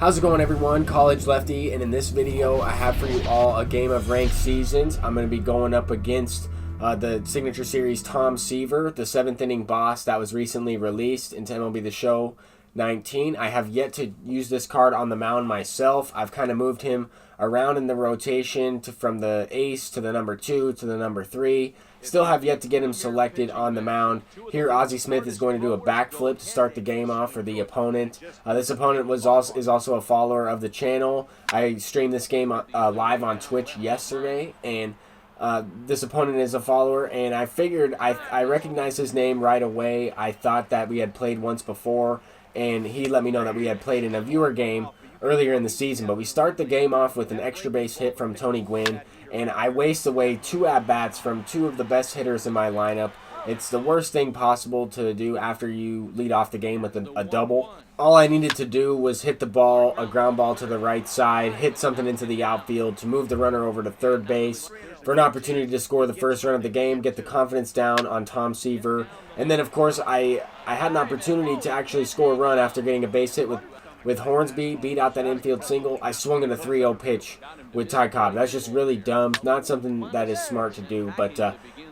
How's it going, everyone? College Lefty, and in this video I have for you all a game of ranked seasons. I'm going to be going up against the Signature Series Tom Seaver, the 7th inning boss that was recently released into MLB The Show 19. I have yet to use this card on the mound myself. I've kind of moved him around in the rotation from the ace to the number 2 to the number 3. Still have yet to get him selected on the mound. Here, Ozzie Smith is going to do a backflip to start the game off for the opponent. This opponent is also a follower of the channel. I streamed this game live on Twitch yesterday, and this opponent is a follower, and I figured I recognized his name right away. I thought that we had played once before, and he let me know that we had played in a viewer game earlier in the season. But we start the game off with an extra base hit from Tony Gwynn, and I waste away 2 at-bats from 2 of the best hitters in my lineup. It's the worst thing possible to do after you lead off the game with a double. All I needed to do was hit the ball, a ground ball to the right side, hit something into the outfield to move the runner over to third base for an opportunity to score the first run of the game, get the confidence down on Tom Seaver. And then, of course, I had an opportunity to actually score a run after getting a base hit with Hornsby, beat out that infield single. I swung in a 3-0 pitch with Ty Cobb. That's just really dumb. Not something that is smart to do, but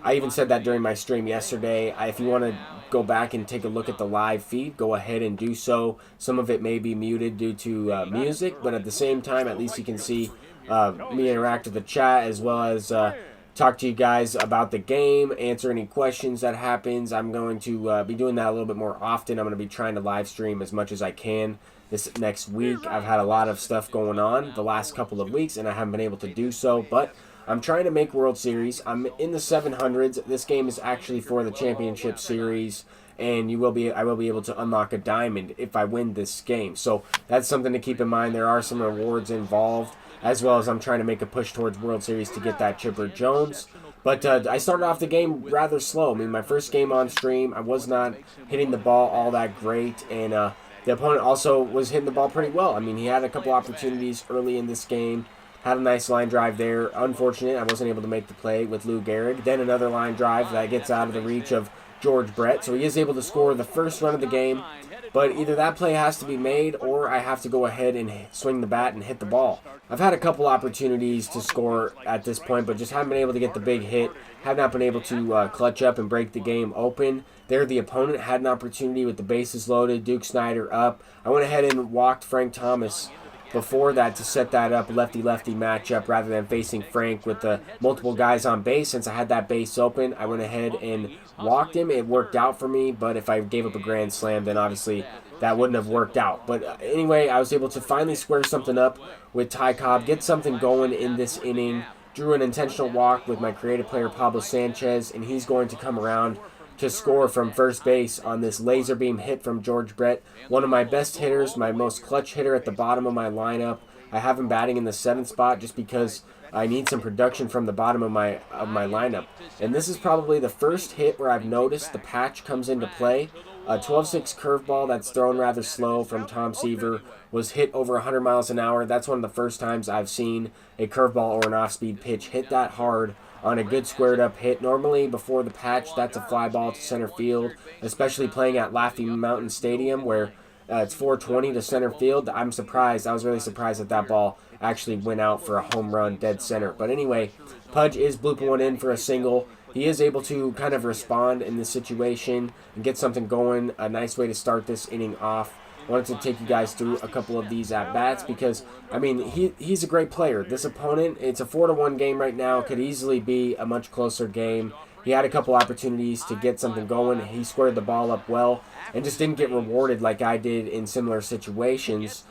I even said that during my stream yesterday. If you want to go back and take a look at the live feed, go ahead and do so. Some of it may be muted due to music, but at the same time, at least you can see me interact with the chat, as well as talk to you guys about the game, answer any questions that happens. I'm going to be doing that a little bit more often. I'm going to be trying to live stream as much as I can this next week. I've had a lot of stuff going on the last couple of weeks, and I haven't been able to do so, but I'm trying to make World Series. I'm in the 700s. This game is actually for the Championship Series, and I will be able to unlock a diamond if I win this game. So that's something to keep in mind. There are some rewards involved, as well as I'm trying to make a push towards World Series to get that Chipper Jones. But I started off the game rather slow. I mean, my first game on stream, I was not hitting the ball all that great, and the opponent also was hitting the ball pretty well. I mean, he had a couple opportunities early in this game. Had a nice line drive there. Unfortunate, I wasn't able to make the play with Lou Gehrig. Then another line drive that gets out of the reach of George Brett. So he is able to score the first run of the game. But either that play has to be made, or I have to go ahead and swing the bat and hit the ball. I've had a couple opportunities to score at this point, but just haven't been able to get the big hit. Have not been able to clutch up and break the game open. There, the opponent had an opportunity with the bases loaded, Duke Snyder up. I went ahead and walked Frank Thomas before that to set that up lefty-lefty matchup rather than facing Frank with the multiple guys on base. Since I had that base open, I went ahead and walked him. It worked out for me, but if I gave up a grand slam, then obviously that wouldn't have worked out. But anyway, I was able to finally square something up with Ty Cobb, get something going in this inning. Drew an intentional walk with my creative player Pablo Sanchez, and he's going to come around to score from first base on this laser beam hit from George Brett. One of my best hitters, my most clutch hitter at the bottom of my lineup. I have him batting in the 7th spot just because I need some production from the bottom of my lineup. And this is probably the first hit where I've noticed the patch comes into play. A 12-6 curveball that's thrown rather slow from Tom Seaver was hit over 100 miles an hour. That's one of the first times I've seen a curveball or an off-speed pitch hit that hard on a good squared up hit. Normally before the patch, that's a fly ball to center field, especially playing at Laughing Mountain Stadium where it's 420 to center field. I'm surprised. I was really surprised that ball actually went out for a home run dead center. But anyway, Pudge is blooping one in for a single. He is able to kind of respond in this situation and get something going. A nice way to start this inning off. Wanted to take you guys through a couple of these at-bats because, I mean, he's a great player. This opponent, it's a 4-1 game right now. Could easily be a much closer game. He had a couple opportunities to get something going. He squared the ball up well and just didn't get rewarded like I did in similar situations,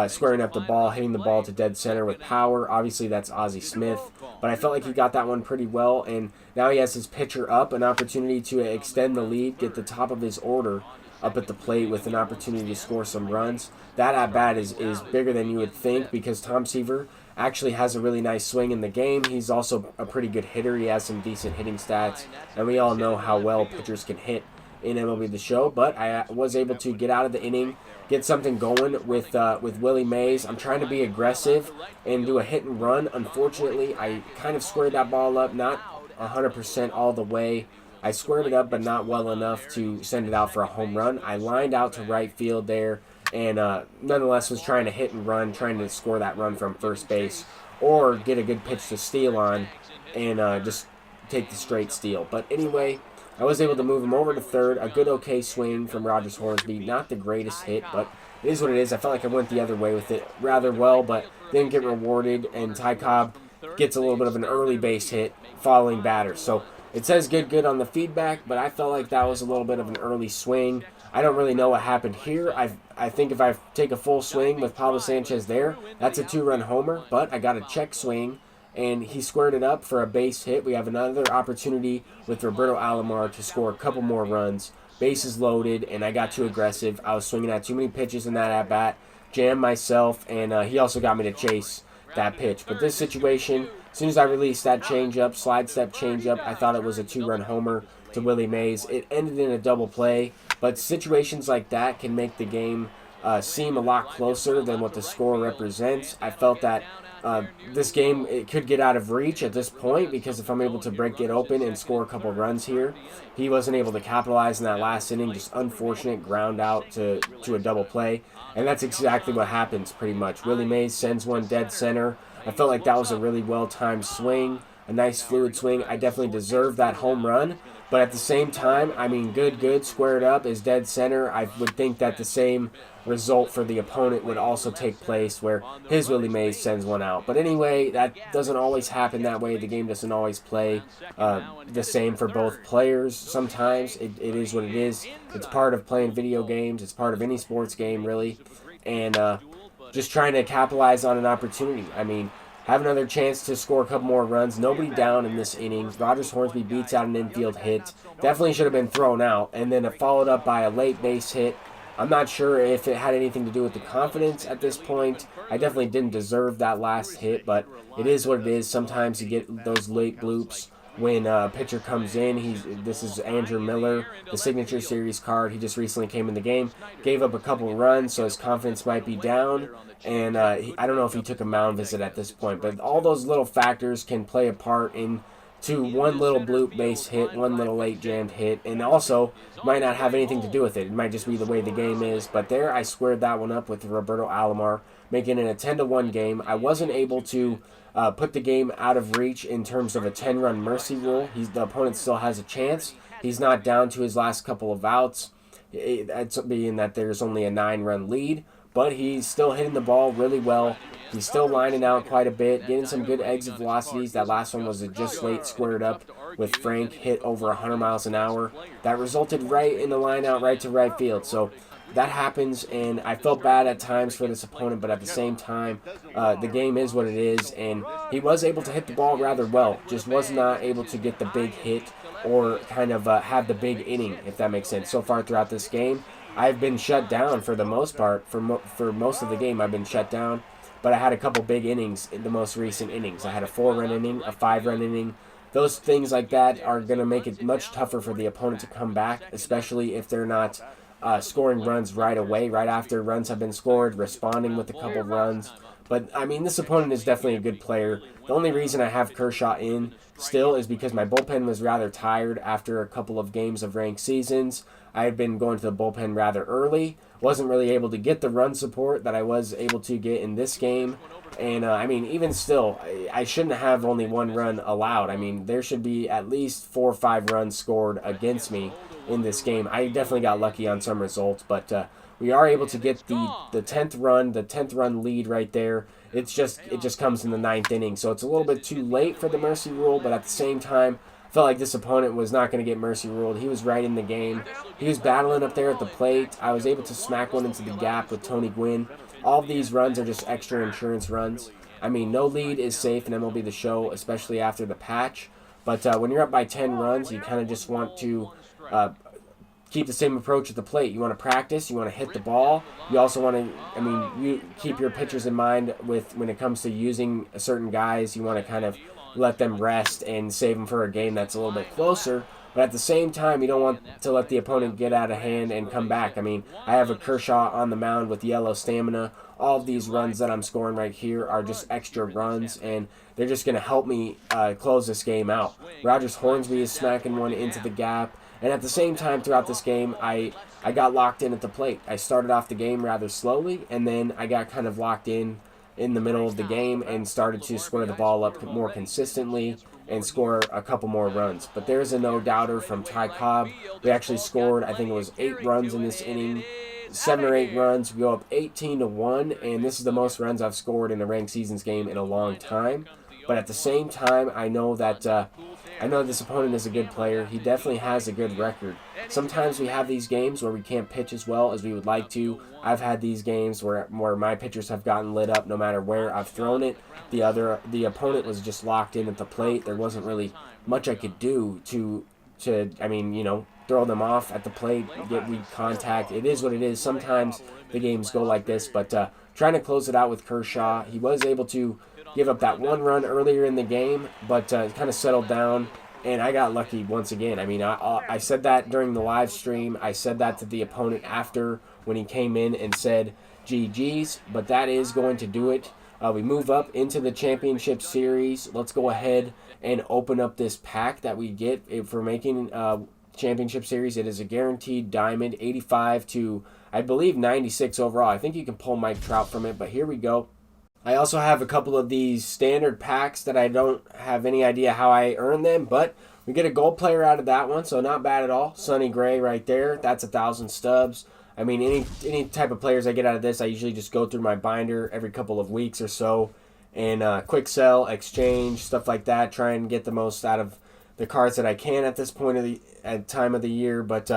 squaring up the ball, hitting the ball to dead center with power. Obviously, that's Ozzie Smith, but I felt like he got that one pretty well, and now he has his pitcher up, an opportunity to extend the lead, get the top of his order up at the plate with an opportunity to score some runs. That at-bat is bigger than you would think because Tom Seaver actually has a really nice swing in the game. He's also a pretty good hitter. He has some decent hitting stats, and we all know how well pitchers can hit in MLB The Show. But I was able to get out of the inning, get something going with Willie Mays. I'm trying to be aggressive and do a hit and run. Unfortunately, I kind of squared that ball up, not 100% all the way. I squared it up, but not well enough to send it out for a home run. I lined out to right field there, and nonetheless was trying to hit and run, trying to score that run from first base, or get a good pitch to steal on, and just take the straight steal. But anyway, I was able to move him over to third. A good okay swing from Rogers Hornsby. Not the greatest hit, but it is what it is. I felt like I went the other way with it rather well, but didn't get rewarded, and Ty Cobb gets a little bit of an early base hit following batter. So it says good on the feedback, but I felt like that was a little bit of an early swing. I don't really know what happened here. I think if I take a full swing with Pablo Sanchez there, that's a 2-run homer, but I got a check swing, and he squared it up for a base hit. We have another opportunity with Roberto Alomar to score a couple more runs. Bases loaded, and I got too aggressive. I was swinging at too many pitches in that at-bat, jammed myself, and he also got me to chase that pitch. But this situation, as soon as I released that changeup, slide step changeup, I thought it was a 2-run homer to Willie Mays. It ended in a double play, but situations like that can make the game seem a lot closer than what the score represents. I felt that this game, it could get out of reach at this point, because if I'm able to break it open and score a couple runs here, he wasn't able to capitalize in that last inning. Just unfortunate ground out to a double play, and that's exactly what happens pretty much. Willie Mays sends one dead center. I felt like that was a really well-timed swing, a nice fluid swing. I definitely deserved that home run, but at the same time, I mean, good, squared up is dead center. I would think that the same result for the opponent would also take place, where his Willie Mays sends one out. But anyway, that doesn't always happen that way. The game doesn't always play the same for both players. Sometimes it is what it is. It's part of playing video games. It's part of any sports game, really. And just trying to capitalize on an opportunity. I mean, have another chance to score a couple more runs. Nobody down in this inning. Rogers Hornsby beats out an infield hit. Definitely should have been thrown out. And then followed up by a late base hit. I'm not sure if it had anything to do with the confidence at this point. I definitely didn't deserve that last hit, but it is what it is. Sometimes you get those late bloops when a pitcher comes in. This is Andrew Miller, the signature series card. He just recently came in the game, gave up a couple runs, so his confidence might be down. And I don't know if he took a mound visit at this point, but all those little factors can play a part into one little bloop base hit, one little late jammed hit, and also might not have anything to do with it. It might just be the way the game is. But there, I squared that one up with Roberto Alomar, making it a 10-1 game. I wasn't able to put the game out of reach in terms of a 10-run mercy rule. The opponent still has a chance. He's not down to his last couple of outs, being that there's only a 9-run lead. But he's still hitting the ball really well. He's still lining out quite a bit, getting some good exit velocities. That last one was a just late squared up with Frank, hit over 100 miles an hour. That resulted right in the line out, right to right field. So that happens, and I felt bad at times for this opponent, but at the same time, the game is what it is, and he was able to hit the ball rather well. Just was not able to get the big hit or kind of have the big inning, if that makes sense. So far throughout this game, I've been shut down for the most part. For most of the game, I've been shut down. But I had a couple big innings in the most recent innings. I had a 4-run inning, a 5-run inning. Those things like that are going to make it much tougher for the opponent to come back, especially if they're not scoring runs right away, right after runs have been scored, responding with a couple runs. But, I mean, this opponent is definitely a good player. The only reason I have Kershaw in still is because my bullpen was rather tired after a couple of games of ranked seasons. I had been going to the bullpen rather early. Wasn't really able to get the run support that I was able to get in this game. And, I mean, even still, I shouldn't have only 1 run allowed. I mean, there should be at least 4 or 5 runs scored against me in this game. I definitely got lucky on some results, but we are able to get the 10th run lead right there. It just comes in the 9th inning. So it's a little bit too late for the mercy rule, but at the same time, I felt like this opponent was not going to get mercy ruled. He was right in the game. He was battling up there at the plate. I was able to smack one into the gap with Tony Gwynn. All of these runs are just extra insurance runs. I mean, no lead is safe in MLB The Show, especially after the patch. But when you're up by 10 runs, you kind of just want to keep the same approach at the plate. You want to practice. You want to hit the ball. You also want to, you keep your pitchers in mind with when it comes to using certain guys. You want to kind of let them rest and save them for a game that's a little bit closer. But at the same time, you don't want to let the opponent get out of hand and come back. I mean, I have a Kershaw on the mound with yellow stamina. All of these runs that I'm scoring right here are just extra runs, and they're just going to help me close this game out. Rogers Hornsby is smacking one into the gap. And at the same time, throughout this game, I I got locked in at the plate. I started off the game rather slowly, and then I got kind of locked in the middle of the game and started to square the ball up more consistently and score a couple more runs. But there's a no-doubter from Ty Cobb. We actually scored, I think it was 8 runs in this inning, 7 or 8 runs. We go up 18-1, and this is the most runs I've scored in a ranked seasons game in a long time. But at the same time, I know that this opponent is a good player. He definitely has a good record. Sometimes we have these games where we can't pitch as well as we would like to. I've had these games where my pitchers have gotten lit up no matter where I've thrown it. The opponent was just locked in at the plate. There wasn't really much I could do to throw them off at the plate, get weak contact. It is what it is. Sometimes the games go like this, but trying to close it out with Kershaw. He was able to give up that 1 run earlier in the game, but kind of settled down, and I got lucky once again. I mean, I said that during the live stream. I said that to the opponent after when he came in and said GG's, but that is going to do it. We move up into the championship series. Let's go ahead and open up this pack that we get for making championship series. It is a guaranteed diamond, 85 to, I believe, 96 overall. I think you can pull Mike Trout from it, but here we go. I also have a couple of these standard packs that I don't have any idea how I earned them, but we get a gold player out of that one, so not bad at all. Sonny Gray right there, that's 1,000 stubs. I mean, any type of players I get out of this, I usually just go through my binder every couple of weeks or so, and quick sell, exchange, stuff like that, try and get the most out of the cards that I can at this point of the time of the year. But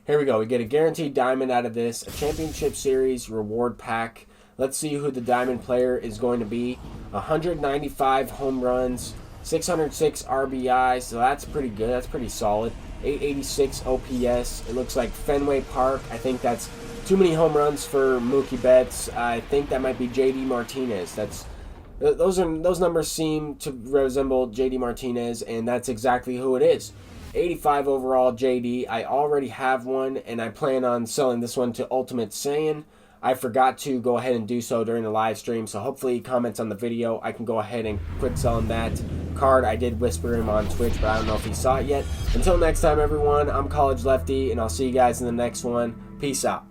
here we go. We get a guaranteed diamond out of this, a championship series reward pack. Let's see who the diamond player is going to be. 195 home runs, 606 RBI, so that's pretty good. That's pretty solid. 886 OPS. It looks like Fenway Park. I think that's too many home runs for Mookie Betts. I think that might be JD Martinez. Those numbers seem to resemble JD Martinez, and that's exactly who it is. 85 overall JD. I already have one, and I plan on selling this one to Ultimate Saiyan. I forgot to go ahead and do so during the live stream, so hopefully he comments on the video. I can go ahead and quick sell him that card. I did whisper him on Twitch, but I don't know if he saw it yet. Until next time, everyone, I'm College Lefty, and I'll see you guys in the next one. Peace out.